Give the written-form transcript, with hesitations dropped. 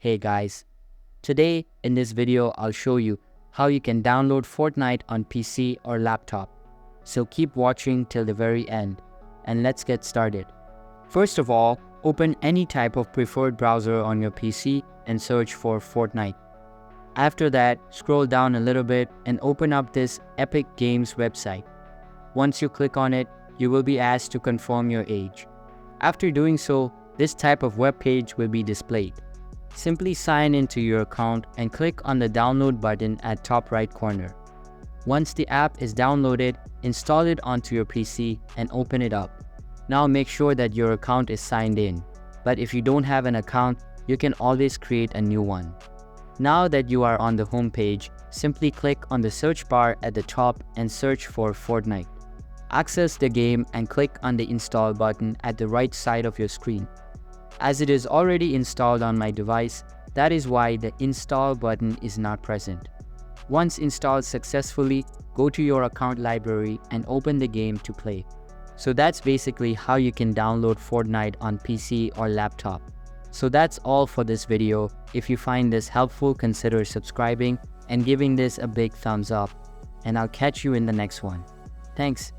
Hey guys, today in this video I'll show you how you can download Fortnite on PC or laptop. So keep watching till the very end and let's get started. First of all, open any type of preferred browser on your PC and search for Fortnite. After that, scroll down a little bit and open up this Epic Games website. Once you click on it, you will be asked to confirm your age. After doing so, this type of web page will be displayed. Simply sign into your account and click on the download button at top right corner. Once the app is downloaded, install it onto your PC and open it up. Now make sure that your account is signed in. But if you don't have an account, you can always create a new one. Now that you are on the home page, simply click on the search bar at the top and search for Fortnite. Access the game and click on the install button at the right side of your screen. As it is already installed on my device, that is why the install button is not present. Once installed successfully, go to your account library and open the game to play. So that's basically how you can download Fortnite on PC or laptop. So that's all for this video. If you find this helpful, consider subscribing and giving this a big thumbs up. And I'll catch you in the next one. Thanks.